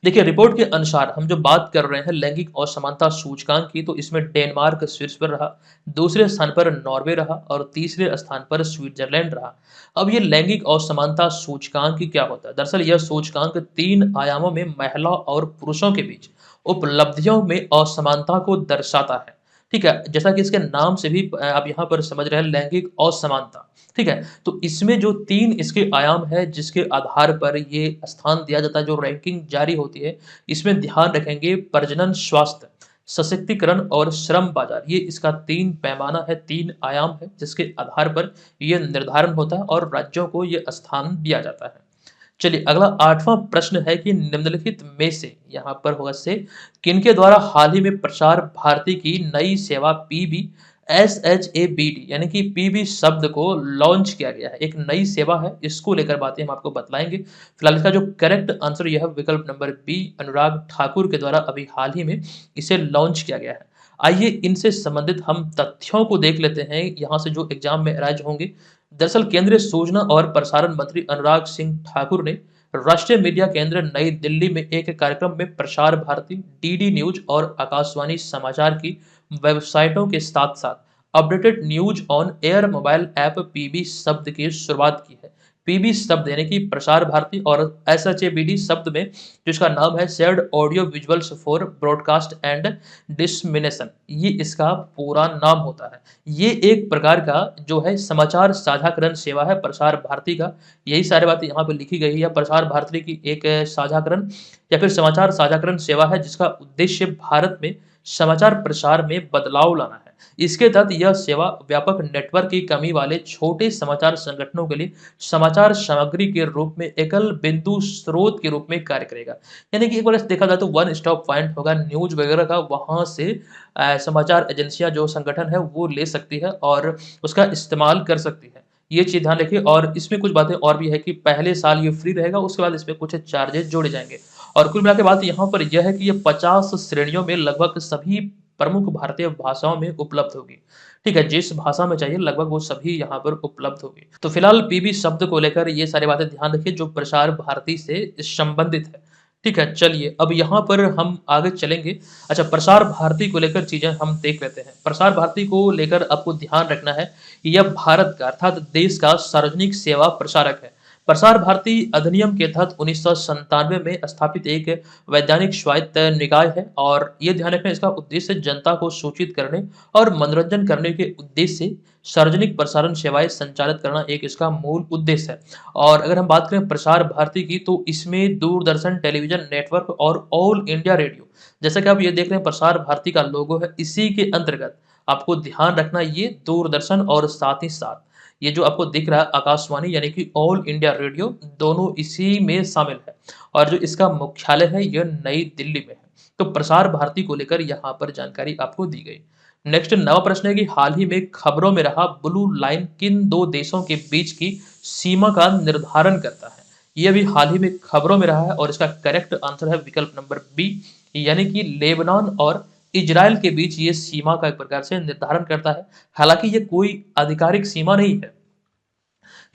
देखिए, रिपोर्ट के अनुसार हम जो बात कर रहे हैं लैंगिक असमानता सूचकांक की, तो इसमें डेनमार्क शीर्ष पर रहा, दूसरे स्थान पर नॉर्वे रहा और तीसरे स्थान पर स्विट्जरलैंड रहा। अब ये लैंगिक असमानता सूचकांक की क्या होता है? दरअसल यह सूचकांक 3 आयामों में महिला और पुरुषों के बीच उपलब्धियों में असमानता को दर्शाता है। ठीक है, जैसा कि इसके नाम से भी आप यहाँ पर समझ रहे हैं लैंगिक असमानता। ठीक है, तो इसमें जो 3 इसके आयाम है जिसके आधार पर ये स्थान दिया जाता है, जो रैंकिंग जारी होती है, इसमें ध्यान रखेंगे प्रजनन स्वास्थ्य, सशक्तिकरण और श्रम बाजार। ये इसका 3 पैमाना है, 3 आयाम है जिसके आधार पर ये निर्धारण होता है और राज्यों को ये स्थान दिया जाता है। चलिए, अगला 8वां प्रश्न है कि निम्नलिखित में से यहाँ पर होगा से किनके द्वारा हाल ही में प्रसार भारती की नई सेवा पीबी SHABD यानी कि पीबी शब्द को लॉन्च किया गया है। एक नई सेवा है, इसको लेकर बातें हम आपको बतलाएंगे। फिलहाल इसका जो करेक्ट आंसर यह है विकल्प नंबर बी, अनुराग ठाकुर के द्वारा अभी हाल ही में इसे लॉन्च किया गया है। आइए इनसे संबंधित हम तथ्यों को देख लेते हैं, यहाँ से जो एग्जाम में अराइज होंगे। दरअसल केंद्रीय सूचना और प्रसारण मंत्री अनुराग सिंह ठाकुर ने राष्ट्रीय मीडिया केंद्र नई दिल्ली में एक कार्यक्रम में प्रसार भारती, डीडी न्यूज और आकाशवाणी समाचार की वेबसाइटों के साथ साथ updated news on air mobile app PB Shabd की शुरुआत की है। पीबी शब्द यानी कि प्रसार भारती और SHABD शब्द में जिसका नाम है shared audio visuals for broadcast and dissemination, ये इसका पूरा नाम होता है। ये एक प्रकार का जो है समाचार साझाकरण सेवा है प्रसार भारती का। यही सारी बातें यहाँ पे लिखी गई है। प्रसार भारती की एक साझाकरण या फिर समाचार साझाकरण सेवा है जिसका उद्देश्य भारत में समाचार प्रसार में बदलाव लाना है। इसके तहत यह सेवा व्यापक नेटवर्क की कमी वाले छोटे समाचार संगठनों के लिए समाचार सामग्री के रूप में एकल बिंदु स्रोत के रूप में कार्य करेगा। यानी कि एक बार देखा जाए तो वन स्टॉप पॉइंट होगा न्यूज वगैरह का, वहां से समाचार एजेंसियां जो संगठन है वो ले सकती है और उसका इस्तेमाल कर सकती है। ये चीज ध्यान रखिए। और इसमें कुछ बातें और भी है कि पहले साल ये फ्री रहेगा, उसके बाद इसमें कुछ चार्जेस जोड़े जाएंगे। और कुल मिला के बात यहाँ पर यह है कि ये 50 श्रेणियों में लगभग सभी प्रमुख भारतीय भाषाओं में उपलब्ध होगी। ठीक है, जिस भाषा में चाहिए लगभग वो सभी यहाँ पर उपलब्ध होगी। तो फिलहाल पीबी शब्द को लेकर ये सारी बातें ध्यान रखिए जो प्रसार भारती से संबंधित है। ठीक है, चलिए अब यहाँ पर हम आगे चलेंगे। अच्छा, प्रसार भारती को लेकर चीजें हम देख लेते हैं। प्रसार भारती को लेकर आपको ध्यान रखना है, यह भारत का अर्थात देश का सार्वजनिक सेवा प्रसारक है। प्रसार भारती अधिनियम के तहत 1997 में स्थापित एक वैधानिक स्वायत्त निकाय है और ये ध्यान रखना, इसका उद्देश्य जनता को सूचित करने और मनोरंजन करने के उद्देश्य से सार्वजनिक प्रसारण सेवाएं संचालित करना एक इसका मूल उद्देश्य है। और अगर हम बात करें प्रसार भारती की, तो इसमें दूरदर्शन टेलीविजन नेटवर्क और ऑल इंडिया रेडियो, जैसा कि आप ये देख रहे हैं प्रसार भारती का लोगो है, इसी के अंतर्गत आपको ध्यान रखना ये दूरदर्शन और साथ ही साथ ये जो आपको दिख रहा है आकाशवाणी यानी कि ऑल इंडिया रेडियो, दोनों इसी में शामिल है। और जो इसका मुख्यालय है यह नई दिल्ली में है। तो प्रसार भारती को लेकर यहाँ पर जानकारी आपको दी गई। नेक्स्ट नवा प्रश्न है कि हाल ही में खबरों में रहा ब्लू लाइन किन दो देशों के बीच की सीमा का निर्धारण करता है। यह भी हाल ही में खबरों में रहा है और इसका करेक्ट आंसर है विकल्प नंबर बी, यानी कि लेबनान और इजराइल के बीच ये सीमा का एक प्रकार से निर्धारण करता है। हालांकि ये कोई आधिकारिक सीमा नहीं है।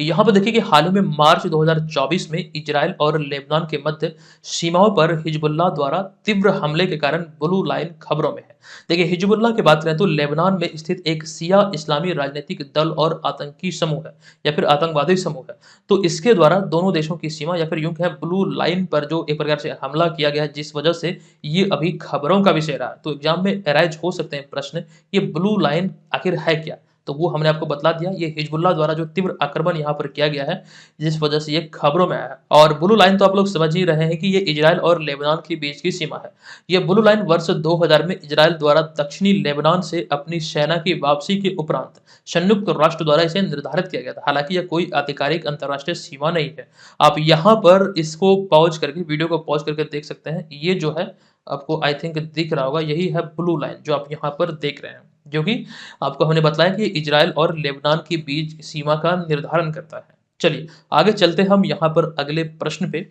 यहाँ पर देखिए कि हाल ही में मार्च 2024 में इजराइल और लेबनान के मध्य सीमाओं पर हिजबुल्लाह द्वारा तीव्र हमले के कारण ब्लू लाइन खबरों में है। देखिए, हिजबुल्लाह की बात करें तो लेबनान में स्थित एक शिया इस्लामी राजनीतिक दल और आतंकी समूह है या फिर आतंकवादी समूह है। तो इसके द्वारा दोनों देशों की सीमा या फिर यूं कहें ब्लू लाइन पर जो एक प्रकार से हमला किया गया है, जिस वजह से ये अभी खबरों का विषय रहा। तो एग्जाम में अराइज हो सकते हैं प्रश्न, ये ब्लू लाइन आखिर है क्या, तो वो हमने आपको बतला दिया। ये हिजबुल्लाह द्वारा जो तीव्र आक्रमण यहाँ पर किया गया है, जिस वजह से ये खबरों में आया है। और ब्लू लाइन तो आप लोग समझ ही रहे हैं कि ये इजराइल और लेबनान के बीच की सीमा है। ये ब्लू लाइन वर्ष 2000 में इजराइल द्वारा दक्षिणी लेबनान से अपनी सेना की वापसी के उपरांत संयुक्त राष्ट्र द्वारा इसे निर्धारित किया गया था। हालांकि यह कोई आधिकारिक अंतर्राष्ट्रीय सीमा नहीं है। आप यहाँ पर इसको पॉज करके, वीडियो को पॉज करके देख सकते हैं। ये जो है आपको आई थिंक दिख रहा होगा, यही है ब्लू लाइन जो आप यहाँ पर देख रहे हैं, जो कि आपको हमने बताया कि इजराइल और लेबनान के बीच सीमा का निर्धारण करता है। चलिए आगे चलते हम यहाँ पर अगले प्रश्न पे।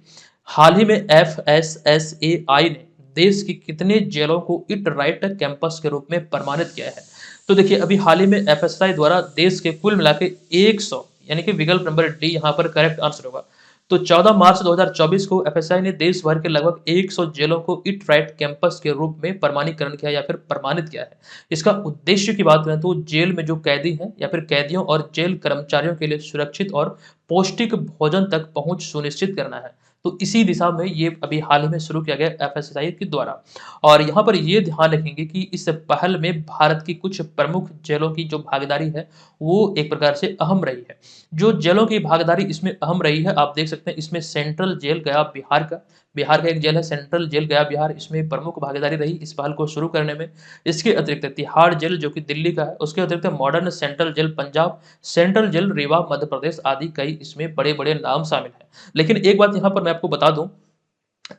हाल ही में FSSAI ने देश की कितने जेलों को इट राइट कैंपस के रूप में प्रमाणित किया है। तो देखिए, अभी हाल ही में FSSAI द्वारा देश के कुल मिला के 100, यानी कि विकल्प नंबर डी यहाँ पर करेक्ट आंसर होगा। तो 14 मार्च 2024 को FSSAI ने देश भर के लगभग 100 जेलों को इट राइट कैंपस के रूप में प्रमाणीकरण किया या फिर प्रमाणित किया है। इसका उद्देश्य की बात करें तो जेल में जो कैदी हैं या फिर कैदियों और जेल कर्मचारियों के लिए सुरक्षित और पौष्टिक भोजन तक पहुंच सुनिश्चित करना है। तो इसी दिशा में ये अभी हाल ही में शुरू किया गया FSSAI के द्वारा। और यहाँ पर ये ध्यान रखेंगे कि इस पहल में भारत की कुछ प्रमुख जेलों की जो भागीदारी है वो एक प्रकार से अहम रही है। जो जेलों की भागीदारी इसमें अहम रही है, आप देख सकते हैं इसमें सेंट्रल जेल गया बिहार का एक जेल है सेंट्रल जेल गया बिहार, इसमें प्रमुख भागीदारी रही इस पहल को शुरू करने में। इसके अतिरिक्त तिहाड़ जेल जो कि दिल्ली का है, उसके अतिरिक्त modern central jail Punjab, central jail Rewa Madhya Pradesh आदि कई इसमें बड़े बड़े नाम शामिल हैं। लेकिन एक बात यहाँ पर मैं आपको बता दूं,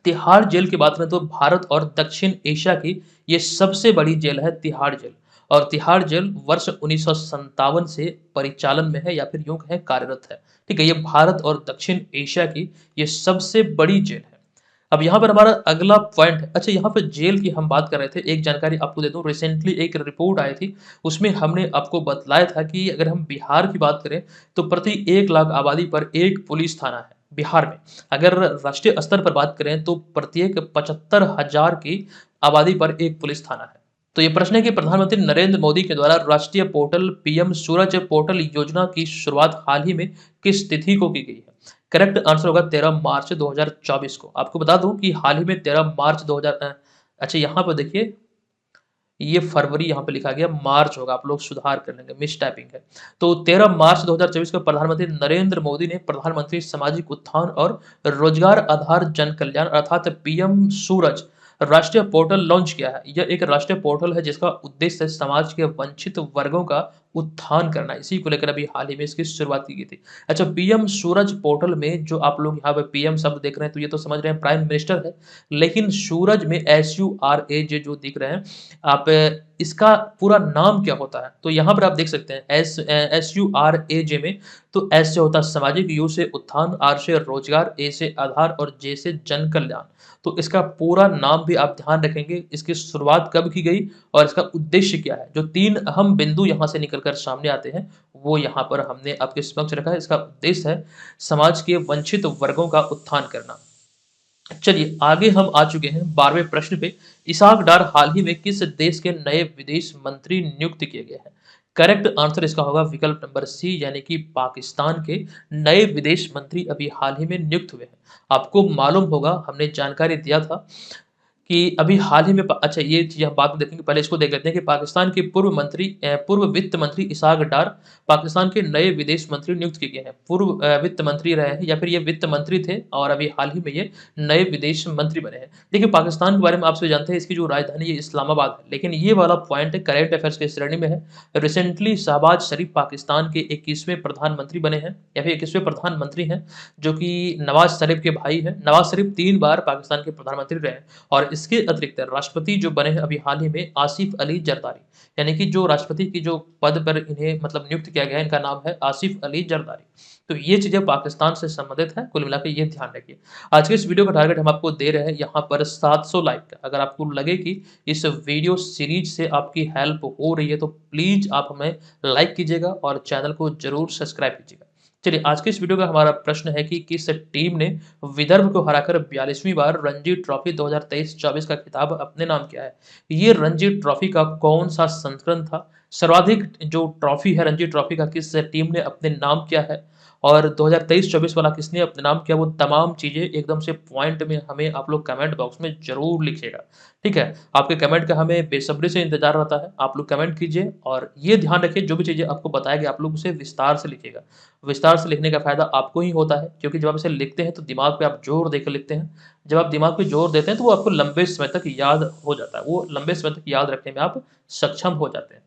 तिहाड़ जेल की बात करें तो भारत और दक्षिण एशिया की ये सबसे बड़ी जेल है तिहाड़ जेल। और तिहाड़ जेल वर्ष 1957 से परिचालन में है या फिर यूं कहें कार्यरत है। ठीक है, ये भारत और दक्षिण एशिया की ये सबसे बड़ी जेल है। अब यहाँ पर हमारा अगला पॉइंट है। अच्छा, यहाँ पर जेल की हम बात कर रहे थे, एक जानकारी आपको दे दूं, रिसेंटली एक रिपोर्ट आई थी, उसमें हमने आपको बतलाया था कि अगर हम बिहार की बात करें तो प्रति 1 लाख आबादी पर एक पुलिस थाना है बिहार में। अगर राष्ट्रीय स्तर पर बात करें तो प्रत्येक 75,000 की आबादी पर एक पुलिस थाना है। तो ये प्रश्न है कि प्रधानमंत्री नरेंद्र मोदी के द्वारा राष्ट्रीय पोर्टल PM सूरज पोर्टल योजना की शुरुआत हाल ही में किस तिथि को की गई है। करेक्ट आंसर होगा 13 मार्च 2024 को। आपको बता दूं कि हाल ही में 13 मार्च 2000, अच्छा यहाँ पर देखिए ये फरवरी यहाँ पे लिखा गया, मार्च होगा, आप लोग सुधार कर लेंगे, मिस टाइपिंग है। तो 13 मार्च 2024 को प्रधानमंत्री नरेंद्र मोदी ने प्रधानमंत्री सामाजिक उत्थान और रोजगार आधार जन कल्याण अर्थात PM सूरज राष्ट्रीय पोर्टल लॉन्च किया है। यह एक राष्ट्रीय पोर्टल है जिसका उद्देश्य समाज के वंचित वर्गों का उत्थान करना, इसी को लेकर अभी हाल ही में इसकी शुरुआत की गई थी। अच्छा, पीएम सूरज पोर्टल में जो आप लोग यहाँ पे पीएम शब्द देख रहे हैं, तो ये तो समझ रहे हैं प्राइम मिनिस्टर है, लेकिन सूरज में SURAJ जो दिख रहे हैं, आप इसका पूरा नाम क्या होता है? तो यहाँ पर आप देख सकते हैं SURAJ में, तो एस से होता है सामाजिक, यू से उत्थान, आर से रोजगार, ए से आधार और जे से जन कल्याण। तो इसका पूरा नाम भी आप ध्यान रखेंगे, इसकी शुरुआत कब की गई और इसका उद्देश्य क्या है। जो 3 अहम बिंदु यहाँ से निकल कर सामने आते हैं, वो यहाँ पर हमने आपके समक्ष रखा है। इसका उद्देश्य है समाज के वंचित वर्गों का उत्थान करना। चलिए आगे हम आ चुके हैं 12वें प्रश्न पे। इसहाक डार हाल ही में किस देश के नए विदेश मंत्री नियुक्त किए गए हैं? करेक्ट आंसर इसका होगा विकल्प नंबर सी, यानी कि पाकिस्तान के नए विदेश मंत्री अभी हाल ही में नियुक्त हुए हैं। आपको मालूम होगा, हमने जानकारी दिया था कि अभी हाल ही में अच्छा, ये चीज़ हम बाद में देखेंगे, पहले इसको देख लेते हैं कि पाकिस्तान के पूर्व वित्त मंत्री इसहाक डार पाकिस्तान के नए विदेश मंत्री नियुक्त किए गए हैं। पूर्व वित्त मंत्री रहे हैं या फिर ये वित्त मंत्री थे और अभी हाल ही में ये नए विदेश मंत्री बने हैं। देखिए, पाकिस्तान के बारे में आप सभी जानते हैं, इसकी जो राजधानी है इस्लामाबाद है, लेकिन ये वाला पॉइंट करेंट अफेयर्स के श्रेणी में है। रिसेंटली शहबाज शरीफ पाकिस्तान के 21वें प्रधानमंत्री बने हैं या फिर 21वें प्रधानमंत्री हैं, जो कि नवाज शरीफ के भाई हैं। नवाज शरीफ 3 बार पाकिस्तान के प्रधानमंत्री रहे हैं। और इसके अतिरिक्त राष्ट्रपति जो बने हैं अभी हाल ही में आसिफ अली जरदारी, यानी कि जो राष्ट्रपति की जो पद पर इन्हें मतलब नियुक्त किया गया है, इनका नाम है आसिफ अली जरदारी। तो ये चीजें पाकिस्तान से संबंधित है, कुल मिलाकर ये ध्यान रखिए। आज के इस वीडियो का टारगेट हम आपको दे रहे हैं यहाँ पर 700 लाइक का। अगर आपको लगे कि इस वीडियो सीरीज से आपकी हेल्प हो रही है, तो प्लीज आप हमें लाइक कीजिएगा और चैनल को जरूर सब्सक्राइब कीजिएगा। चलिए आज के इस वीडियो का हमारा प्रश्न है कि किस टीम ने विदर्भ को हराकर 42वीं बार रणजी ट्रॉफी 2023-24 का खिताब अपने नाम किया है? ये रणजी ट्रॉफी का कौन सा संस्करण था? सर्वाधिक जो ट्रॉफी है रणजी ट्रॉफी का किस टीम ने अपने नाम किया है? और 2023-24 वाला किसने अपने नाम किया? वो तमाम चीजें एकदम से पॉइंट में हमें आप लोग कमेंट बॉक्स में जरूर लिखिएगा। ठीक है, आपके कमेंट का हमें बेसब्री से इंतजार रहता है। आप लोग कमेंट कीजिए और ये ध्यान रखिए, जो भी चीजें आपको बताया गया आप लोग उसे विस्तार से लिखिएगा। विस्तार से लिखने का फ़ायदा आपको ही होता है, क्योंकि जब आप इसे लिखते हैं तो दिमाग पे आप ज़ोर देकर लिखते हैं। जब आप दिमाग पे ज़ोर देते हैं तो वो आपको लंबे समय तक याद हो जाता है, वो लंबे समय तक याद रखने में आप सक्षम हो जाते हैं।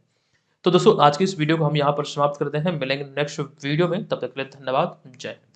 तो दोस्तों आज की इस वीडियो को हम यहाँ पर समाप्त करते हैं, मिलेंगे नेक्स्ट वीडियो में, तब तक के लिए धन्यवाद, जय हिंद।